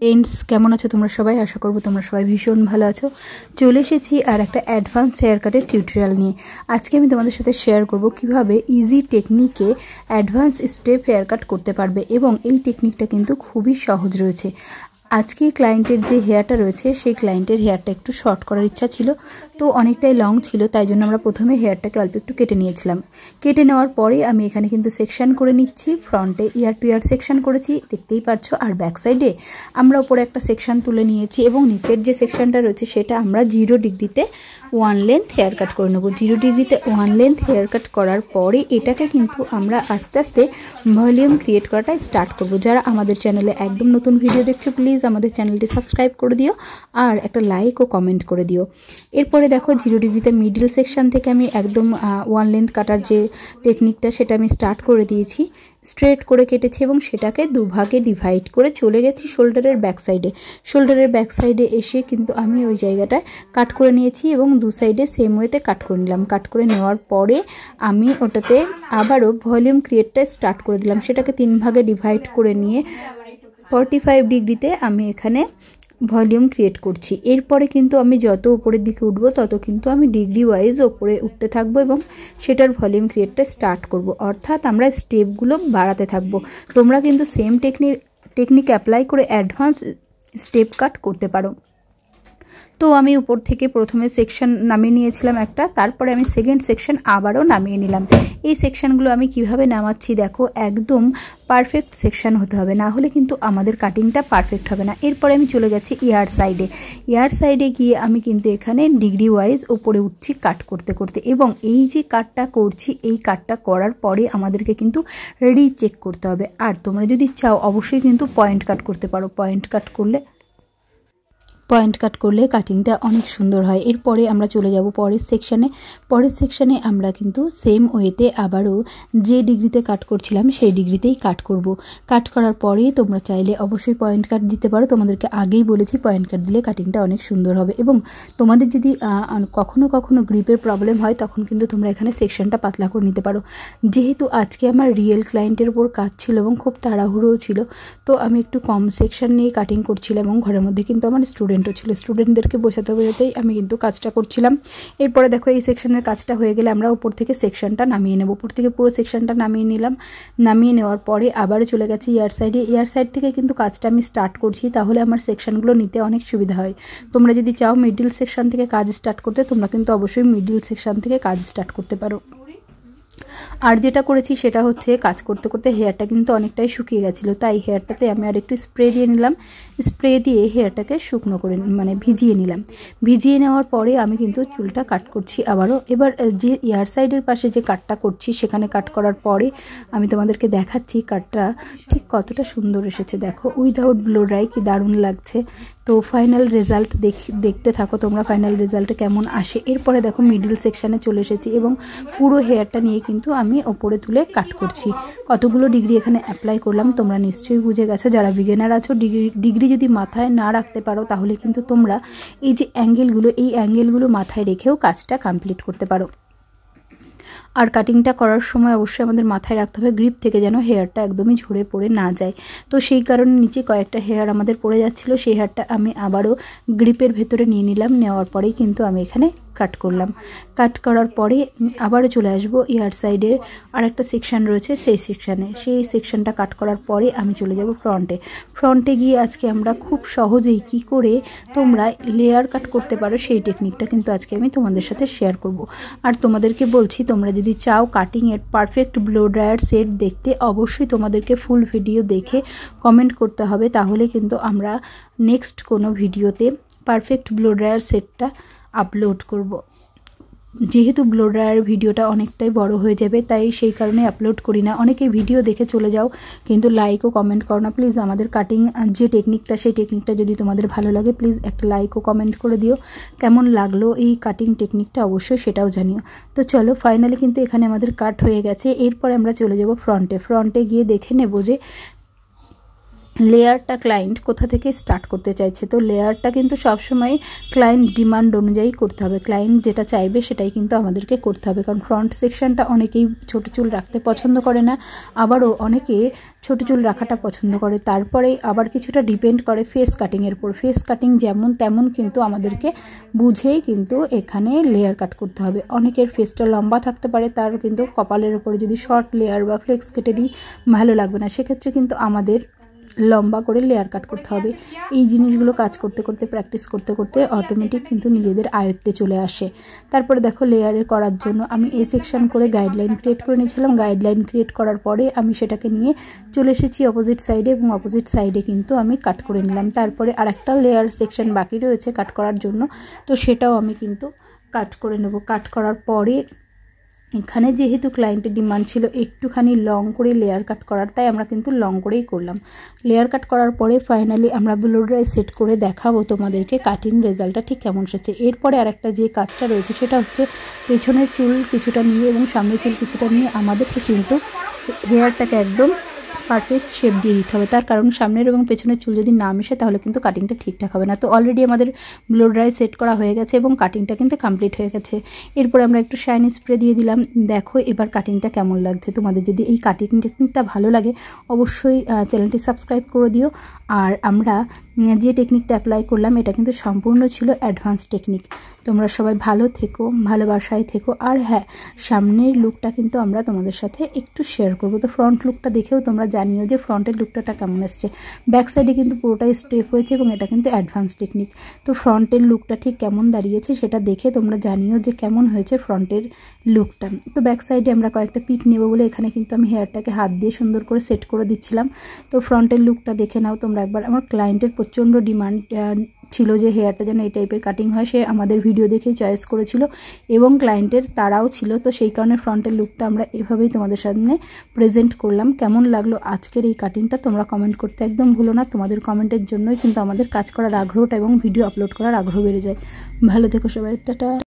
Friends केमन आछो तोमरा सबाई आशा करब तोमरा सबाई भीषण भालो आछो। चले एसेछि आर एकटा एडभान्स हेयर काटेर टिउटोरियल निये। आजके आमि तोमादेर साथे शेयर करब किभाबे इजी टेकनिके एडभान्स स्टेप हेयर काट करते पारबे एबं एई टेकनिकटा किन्तु खुबই सहज रयेछे। আজকে ক্লায়েন্টের যে হেয়ারটা রয়েছে সেই ক্লায়েন্টের হেয়ারটা একটু শর্ট করার ইচ্ছা ছিল, তো অনেকটাই লং ছিল, তাই জন্য আমরা প্রথমে হেয়ারটাকে অল্প একটু কেটে নিয়েছিলাম। কেটে নেওয়ার পরে আমি এখানে কিন্তু সেকশন করে নিচ্ছি। ফ্রন্টে ইয়ার টু ইয়ার সেকশন করেছি, দেখতেই পারছো, আর ব্যাক সাইডে আমরা উপরে একটা সেকশন তুলে নিয়েছি এবং নিচের যে সেকশনটা রয়েছে সেটা আমরা 0 ডিগ্রিতে 1 লেন্থ হেয়ার কাট করে নেব। 0 ডিগ্রিতে 1 লেন্থ হেয়ার কাট করার পরে এটাকে কিন্তু আমরা আস্তে আস্তে ভলিউম ক্রিয়েট করাটা স্টার্ট করব। যারা আমাদের চ্যানেলে একদম নতুন ভিডিও দেখছো প্লিজ আমাদের চ্যানেলটি সাবস্ক্রাইব করে দিও আর একটা লাইক ও কমেন্ট করে দিও। এরপরে দেখো 0 ডিগ্রিতে মিডল সেকশন থেকে আমি একদম 1 লেন্থ কাটার যে টেকনিকটা সেটা আমি স্টার্ট করে দিয়েছি। স্ট্রেট করে কেটেছি এবং সেটাকে দুভাগে ডিভাইড করে চলে গেছি শোল্ডারের ব্যাক সাইডে। শোল্ডারের ব্যাক সাইডে এসে কিন্তু আমি ওই জায়গাটায় কাট করে নিয়েছি এবং দু সাইডে সেম ওয়েতে কাট করে নিলাম। কাট করে নেওয়ার পরে আমি ওটাতে আবারও ভলিউম ক্রিয়েটটা স্টার্ট করে দিলাম। সেটাকে 3 ভাগে ডিভাইড করে নিয়ে 45 ডিগ্রিতে আমি এখানে ভলিউম ক্রিয়েট করছি। এরপরে কিন্তু আমি যত উপরের দিকে উঠবো তত কিন্তু আমি ডিগ্রি ওয়াইজ উপরে উঠতে থাকবো এবং সেটার ভলিউম ক্রিয়েটটা স্টার্ট করব, অর্থাৎ আমরা স্টেপগুলো বাড়াতে থাকবো। তোমরা কিন্তু সেম টেকনিক অ্যাপ্লাই করে অ্যাডভান্স স্টেপ কাট করতে পারো। তো আমি উপর থেকে প্রথমে সেকশন নামিয়ে নিয়েছিলাম একটা, তারপরে আমি সেকেন্ড সেকশন আবারও নামিয়ে নিলাম। এই সেকশনগুলো আমি কিভাবে নামাচ্ছি দেখো, একদম পারফেক্ট সেকশন হতে হবে, না হলে কিন্তু আমাদের কাটিংটা পারফেক্ট হবে না। এরপরে আমি চলে গেছি ইয়ার সাইডে। ইয়ার সাইডে গিয়ে আমি কিন্তু এখানে ডিগ্রি ওয়াইজ উপরে উঠছি কাট করতে করতে, এবং এই যে কাটটা করছি এই কাটটা করার পরে আমাদেরকে কিন্তু রিচেক করতে হবে। আর তোমরা যদি চাও অবশ্যই কিন্তু পয়েন্ট কাট করতে পারো। পয়েন্ট কাট করলে কাটিংটা অনেক সুন্দর হয়। এরপরে আমরা চলে যাব পরের সেকশনে আমরা কিন্তু সেম ওয়েতে আবারও যে ডিগ্রিতে কাট করছিলাম সেই ডিগ্রিতেই কাট করব। কাট করার পরে তোমরা চাইলে অবশ্যই পয়েন্ট কাট দিতে পারো। তোমাদেরকে আগেই বলেছি পয়েন্ট কাট দিলে কাটিংটা অনেক সুন্দর হবে। এবং তোমাদের যদি কখনো গ্রিপের প্রবলেম হয় তখন কিন্তু তোমরা এখানে সেকশনটা পাতলা করে নিতে পারো। যেহেতু আজকে আমার রিয়েল ক্লায়েন্টের উপর কাজ ছিল এবং খুব তাড়াহুড়োও ছিল, তো আমি একটু কম সেকশন নিয়ে কাটিং করছিলাম এবং ঘরের মধ্যে কিন্তু আমার ছিল, স্টুডেন্টদেরকে বোঝাতেই আমি কিন্তু কাজটা করছিলাম। এরপরে দেখো এই সেকশনের কাজটা হয়ে গেলে আমরা উপর থেকে সেকশনটা নামিয়ে নেব। উপর থেকে পুরো সেকশনটা নামিয়ে নিলাম। নামিয়ে নেওয়ার পরে আবারও চলে গেছি ইয়ার সাইডে। ইয়ার সাইড থেকে কিন্তু কাজটা আমি স্টার্ট করছি, তাহলে আমার সেকশনগুলো নিতে অনেক সুবিধা হয়। তোমরা যদি চাও মিডল সেকশন থেকে কাজ স্টার্ট করতে, তোমরা কিন্তু অবশ্যই মিডল সেকশন থেকে কাজ স্টার্ট করতে পারো। আর যেটা করেছি সেটা হচ্ছে কাজ করতে করতে হেয়ারটা কিন্তু অনেকটাই শুকিয়ে গেছিলো, তাই হেয়ারটাতে আমি আর একটু স্প্রে দিয়ে নিলাম। স্প্রে দিয়ে হেয়ারটাকে শুকনো করে ভিজিয়ে নিলাম। ভিজিয়ে নেওয়ার পরে আমি কিন্তু চুলটা কাট করছি আবারও। এবার যে ইয়ার সাইডের পাশে যে কাটটা করছি সেখানে কাট করার পরে আমি তোমাদেরকে দেখাচ্ছি কাটটা ঠিক কতটা সুন্দর এসেছে। দেখো উইদাউট ব্লো ড্রাই কি দারুণ লাগছে। তো ফাইনাল রেজাল্ট দেখতে থাকো তোমরা, ফাইনাল রেজাল্টে কেমন আসে। এরপরে দেখো মিডল সেকশানে চলে এসেছি এবং পুরো হেয়ারটা নিয়ে কিন্তু আমি ওপরে তুলে কাট করছি। কতগুলো ডিগ্রি এখানে অ্যাপ্লাই করলাম তোমরা নিশ্চয়ই বুঝে গেছো। যারা বিগিনার আছো, ডিগ্রি যদি মাথায় না রাখতে পারো তাহলে কিন্তু তোমরা এই যে অ্যাঙ্গেলগুলো মাথায় রেখেও কাজটা কমপ্লিট করতে পারো। আর কাটিংটা করার সময় অবশ্যই আমাদের মাথায় রাখতে হবে গ্রিপ থেকে যেন হেয়ারটা একদমই ঝরে পড়ে না যায়। তো সেই কারণে নিচে কয়েকটা হেয়ার আমাদের পড়ে যাচ্ছিলো, সেই হেয়ারটা আমি আবারও গ্রিপের ভেতরে নিয়ে নিলাম। নেওয়ার পরেই কিন্তু আমি এখানে কাট করলাম। কাট করার পরে আবারও চলে আসবো ইয়ার সাইডে আর একটা সেকশন রয়েছে সেই সেকশনটা কাট করার পরে আমি চলে যাব ফ্রন্টে গিয়ে আজকে আমরা খুব সহজেই কি করে তোমরা লেয়ার কাট করতে পারো সেই টেকনিকটা কিন্তু আজকে আমি তোমাদের সাথে শেয়ার করব। আর তোমাদেরকে বলছি তোমরা যদি চাও কাটিংয়ের পারফেক্ট ব্লো ড্রায়ার সেট দেখতে, অবশ্যই তোমাদেরকে ফুল ভিডিও দেখে কমেন্ট করতে হবে, তাহলে কিন্তু আমরা নেক্সট কোনো ভিডিওতে পারফেক্ট ব্লো ড্রায়ার সেটটা আপলোড করব। যেহেতু ব্লো ড্রায়ার ভিডিওটা অনেকটাই বড় হয়ে যাবে তাই সেই কারণে আপলোড করি না। অনেকে ভিডিও দেখে চলে যাও কিন্তু লাইক ও কমেন্ট করো না। প্লিজ আমাদের কাটিং যে টেকনিকটা সেই টেকনিকটা যদি তোমাদের ভালো লাগে প্লিজ একটা লাইক ও কমেন্ট করে দিও। কেমন লাগলো এই কাটিং টেকনিকটা অবশ্যই সেটাও জানিও। তো চলো ফাইনালি কিন্তু এখানে আমাদের কাট হয়ে গেছে। এরপরে আমরা চলে যাব ফ্রন্টে গিয়ে দেখে নেব যে লেয়ারটা ক্লায়েন্ট কোথা থেকে স্টার্ট করতে চাইছে। তো লেয়ারটা কিন্তু সবসময় ক্লায়েন্ট ডিমান্ড অনুযায়ী করতে হবে, ক্লায়েন্ট যেটা চাইবে সেটাই কিন্তু আমাদেরকে করতে হবে। কারণ ফ্রন্ট সেকশনটা অনেকেই ছোটো চুল রাখতে পছন্দ করে না, আবারও অনেকে ছোটো চুল রাখাটা পছন্দ করে। তারপরে আবার কিছুটা ডিপেন্ড করে ফেস কাটিংয়ের উপর, ফেস কাটিং যেমন তেমন কিন্তু আমাদেরকে বুঝেই কিন্তু এখানে লেয়ার কাট করতে হবে। অনেকের ফেসটা লম্বা থাকতে পারে, তার কিন্তু কপালের উপরে যদি শর্ট লেয়ার বা ফ্লেক্স কেটে দিই ভালো লাগবে না, সেক্ষেত্রে কিন্তু আমাদের লম্বা করে লেয়ার কাট করতে হবে। এই জিনিসগুলো কাজ করতে করতে প্র্যাকটিস করতে করতে অটোমেটিক কিন্তু নিজেদের আয়ত্তে চলে আসে। তারপরে দেখো লেয়ারে করার জন্য আমি এ সেকশন করে গাইডলাইন ক্রিয়েট করে নিয়েছিলাম। গাইডলাইন ক্রিয়েট করার পরে আমি সেটাকে নিয়ে চলে এসেছি অপোজিট সাইডে, এবং অপোজিট সাইডে কিন্তু আমি কাট করে নিলাম। তারপরে আরেকটা লেয়ার সেকশন বাকি রয়েছে কাট করার জন্য, তো সেটাও আমি কিন্তু কাট করে নেব। কাট করার পরে এখানে যেহেতু ক্লায়েন্টের ডিমান্ড ছিল একটুখানি লং করে লেয়ার কাট করার, তাই আমরা কিন্তু লং করেই করলাম। লেয়ার কাট করার পরে ফাইনালি আমরা ব্লো ড্রাই সেট করে দেখাবো তোমাদেরকে কাটিং রেজাল্টটা ঠিক কেমন এসেছে। এরপরে আরেকটা যে কাজটা রয়েছে সেটা হচ্ছে পেছনের চুল কিছুটা নিয়ে এবং সামনের চুল কিছুটা নিয়ে আমাদেরকে কিন্তু হেয়ারটাকে একদম পারফেক্ট শেপ দিয়ে দিতে হবে। তার কারণ সামনের এবং পেছনের চুল যদি না মেশে তাহলে কিন্তু কাটিংটা ঠিকঠাক হবে না। তো অলরেডি আমাদের ব্লো ড্রাই সেট করা হয়ে গেছে এবং কাটিংটা কিন্তু কমপ্লিট হয়ে গেছে। এরপরে আমরা একটু শাইনি স্প্রে দিয়ে দিলাম। দেখো এবার কাটিংটা কেমন লাগছে। তোমাদের যদি এই কাটিং টেকনিকটা ভালো লাগে অবশ্যই চ্যানেলটি সাবস্ক্রাইব করে দিও। আর আমরা যে টেকনিকটা অ্যাপ্লাই করলাম এটা কিন্তু সম্পূর্ণ ছিল অ্যাডভান্স টেকনিক। তোমরা সবাই ভালো থেকো, ভালোবাসায় থেকো। আর হ্যাঁ, সামনের লুকটা কিন্তু আমরা তোমাদের সাথে একটু শেয়ার করবো। তো ফ্রন্ট লুকটা দেখেও তোমরা জানিও যে ফ্রন্টের লুকটা কেমন এসছে। ব্যাক সাইডে কিন্তু পুরোটাই স্টেপ হয়েছে এবং এটা কিন্তু অ্যাডভান্স টেকনিক। তো ফ্রন্টের লুকটা ঠিক কেমন দাঁড়িয়েছে সেটা দেখে তোমরা জানিও যে কেমন হয়েছে ফ্রন্টের লুকটা। তো ব্যাক সাইডে আমরা কয়েকটা পিক নেব বলে এখানে কিন্তু আমি হেয়ারটাকে হাত দিয়ে সুন্দর করে সেট করে দিচ্ছিলাম। তো ফ্রন্টের লুকটা দেখে নাও তোমরা একবার। আমার ক্লায়েন্টের প্রচণ্ড ডিমান্ড ছিল যে হেয়ারটা যেন এই টাইপের কাটিং হয়, সে আমাদের ভিডিও দেখেই চয়েস করেছিল এবং ক্লায়েন্টের তারাও ছিল। তো সেই কারণে ফ্রন্টের লুকটা আমরা এভাবেই তোমাদের সামনে প্রেজেন্ট করলাম। কেমন লাগলো আজকের এই কাটিংটা তোমরা কমেন্ট করতে একদম ভুলো না। তোমাদের কমেন্টের জন্যই কিন্তু আমাদের কাজ করার আগ্রহটা এবং ভিডিও আপলোড করার আগ্রহ বেড়ে যায়। ভালো থেকো সবাই, টাটা।